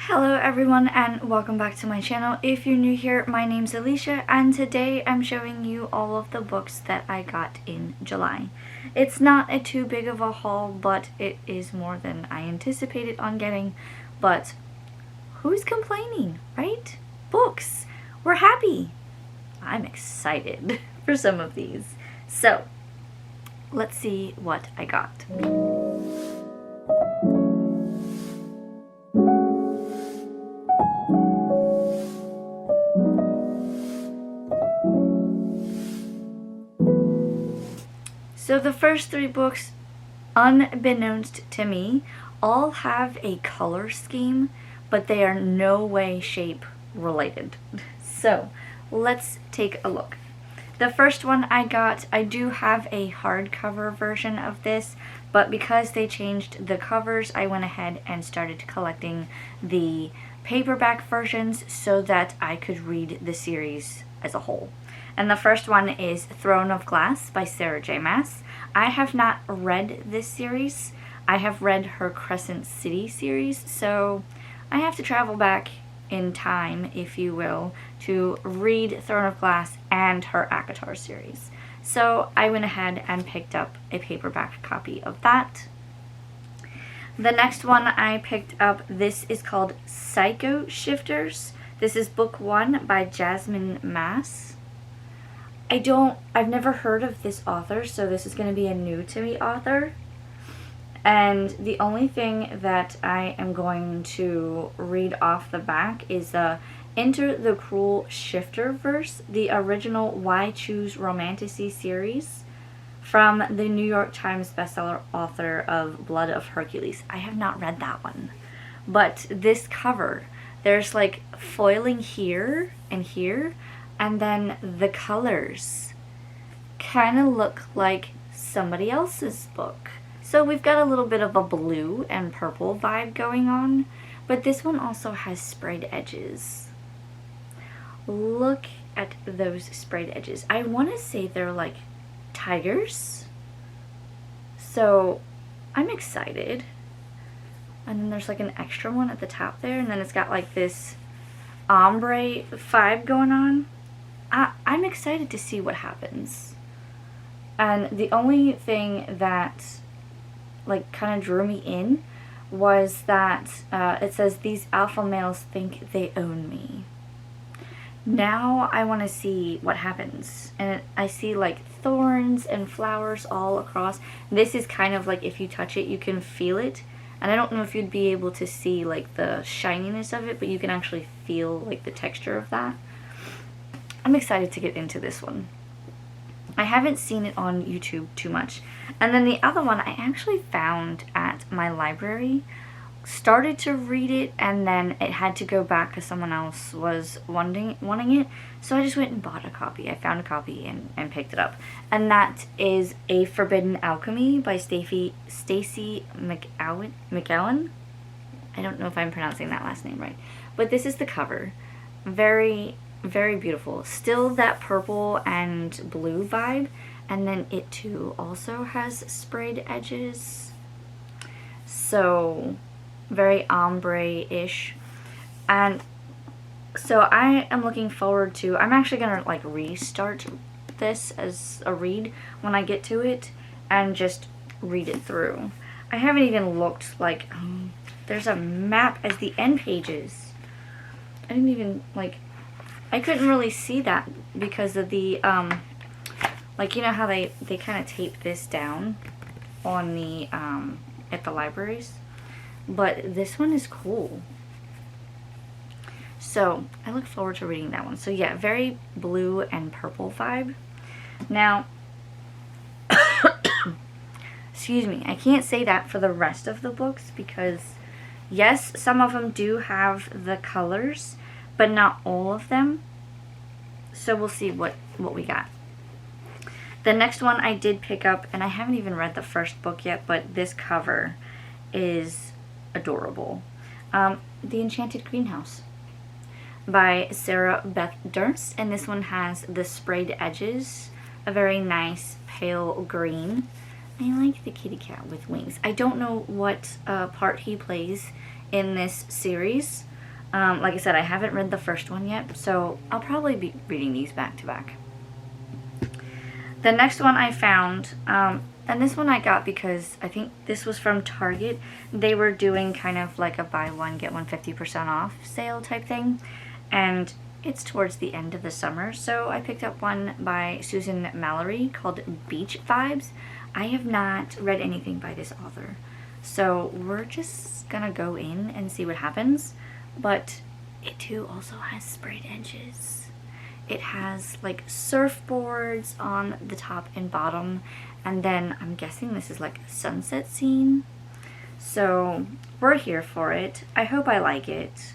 Hello everyone and welcome back to my channel. If you're new here, my name's Alicia and today I'm showing you all of the books that I got in July. It's not too big of a haul, but it is more than I anticipated on getting. But who's complaining, right? Books! We're happy! I'm excited for some of these. So, let's see what I got. So the first three books, unbeknownst to me, all have a color scheme, but they are no way, shape related. So let's take a look. The first one I got, I do have a hardcover version of this, but because they changed the covers, I went ahead and started collecting the paperback versions so that I could read the series as a whole. And the first one is Throne of Glass by Sarah J. Maas. I have not read this series. I have read her Crescent City series, so I have to travel back in time, if you will, to read Throne of Glass and her ACOTAR series. So I went ahead and picked up a paperback copy of that. The next one I picked up, this is called Psycho Shifters. This is book 1 by Jasmine Maas. I've never heard of this author, so this is going to be a new to me author. And the only thing that I am going to read off the back is Enter the Cruel Shifterverse, the original Why Choose Romantasy series from the New York Times bestseller author of Blood of Hercules. I have not read that one. But this cover, there's like foiling here and here, and then the colors kind of look like somebody else's book. So we've got a little bit of a blue and purple vibe going on, but this one also has sprayed edges. Look at those sprayed edges. I want to say they're like tigers. So I'm excited. And then there's like an extra one at the top there, and then it's got like this ombre vibe going on. I'm excited to see what happens. And the only thing that like kind of drew me in was that it says these alpha males think they own me. Now I want to see what happens. And I see like thorns and flowers all across. This is kind of like if you touch it you can feel it. And I don't know if you'd be able to see like the shininess of it, but you can actually feel like the texture of that. I'm excited to get into this one. I haven't seen it on YouTube too much. And then the other one I actually found at my library. Started to read it and then it had to go back because someone else was wanting it. So I just went and bought a copy. I found a copy and picked it up. And that is A Forbidden Alchemy by Stacey McGowan. I don't know if I'm pronouncing that last name right. But this is the cover. Very, very beautiful. Still that purple and blue vibe. And then it too also has sprayed edges. So very ombre-ish. And so I am looking forward to, I'm actually gonna like restart this as a read when I get to it and just read it through. I haven't even looked like, there's a map as the end pages. I didn't even like, I couldn't really see that because of the like, you know how they kind of tape this down on the at the libraries. But this one is cool. So I look forward to reading that one. So yeah, very blue and purple vibe. Now, excuse me, I can't say that for the rest of the books because yes, some of them do have the colors, but not all of them. So we'll see what we got. The next one I did pick up, and I haven't even read the first book yet, but this cover is adorable. The Enchanted Greenhouse by Sarah Beth Durst, and this one has the sprayed edges, a very nice pale green. I like the kitty cat with wings. I don't know what part he plays in this series, Like I said, I haven't read the first one yet, so I'll probably be reading these back to back. The next one I found, and this one I got because I think this was from Target. They were doing kind of like a buy one, get one 50% off sale type thing. And it's towards the end of the summer, so I picked up one by Susan Mallory called Beach Vibes. I have not read anything by this author, so we're just gonna go in and see what happens. But it too also has sprayed edges. It has like surfboards on the top and bottom, and then I'm guessing this is like a sunset scene. So we're here for it. I hope I like it.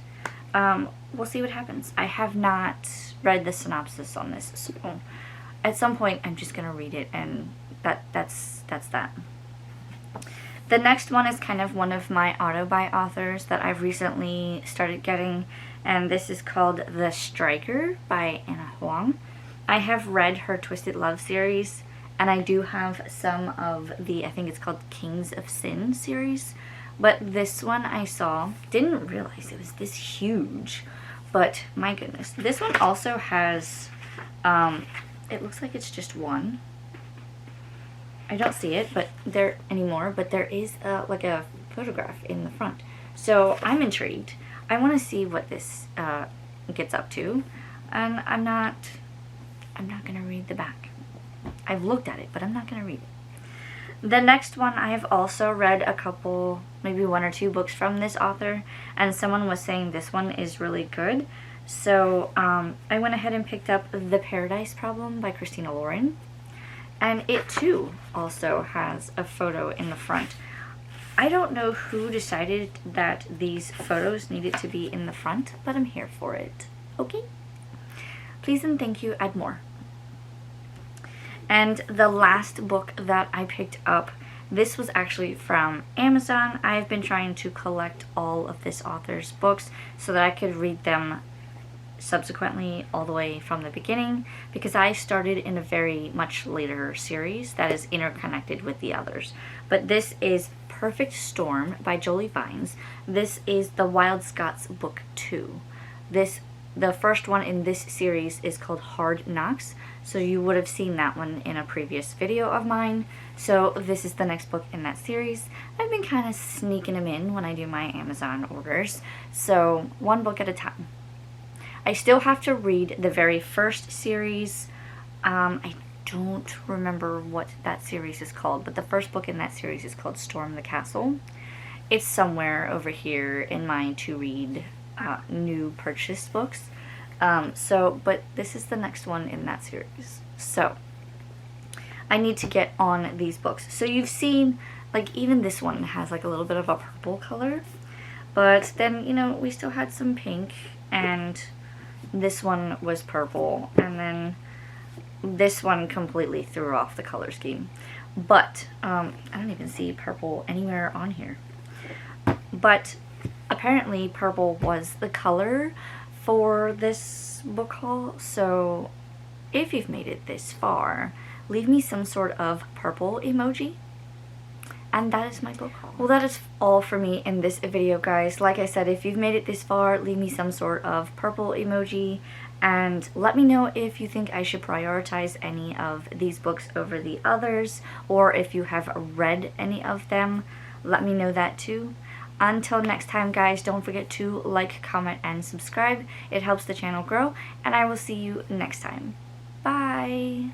We'll see what happens. I have not read the synopsis on this, so at some point I'm just gonna read it, and that's that. The next one is kind of one of my auto-buy authors that I've recently started getting, and this is called The Striker by Anna Huang. I have read her Twisted Love series, and I do have some of the, I think it's called Kings of Sin series, but this one I saw, didn't realize it was this huge, but my goodness. This one also has, it looks like it's just one. I don't see it but there anymore, but there is like a photograph in the front. So I'm intrigued. I want to see what this gets up to, and I'm not gonna read the back. I've looked at it, but I'm not gonna read it. The next one, I have also read a couple, maybe one or two books from this author, and someone was saying this one is really good. So I went ahead and picked up The Paradise Problem by Christina Lauren. And it too also has a photo in the front. I don't know who decided that these photos needed to be in the front, but I'm here for it. Okay? Please and thank you, add more. And the last book that I picked up, this was actually from Amazon. I've been trying to collect all of this author's books so that I could read them subsequently all the way from the beginning, because I started in a very much later series that is interconnected with the others. But this is Perfect Storm by Jolie Vines. This is the Wild Scots book 2. The first one in this series is called Hard Knocks, so you would have seen that one in a previous video of mine. So this is the next book in that series. I've been kind of sneaking them in when I do my Amazon orders, so one book at a time. I still have to read the very first series. I don't remember what that series is called, but the first book in that series is called Storm the Castle. It's somewhere over here in my to-read new purchase books. But this is the next one in that series. So I need to get on these books. So you've seen, like, even this one has like a little bit of a purple color, but then, you know, we still had some pink, and this one was purple, and then this one completely threw off the color scheme. But I don't even see purple anywhere on here. But apparently purple was the color for this book haul, so if you've made it this far, leave me some sort of purple emoji. And that is my book haul. Well, that is all for me in this video, guys. Like I said, if you've made it this far, leave me some sort of purple emoji, and let me know if you think I should prioritize any of these books over the others, or if you have read any of them, let me know that too. Until next time, guys, don't forget to like, comment, and subscribe. It helps the channel grow, and I will see you next time. Bye!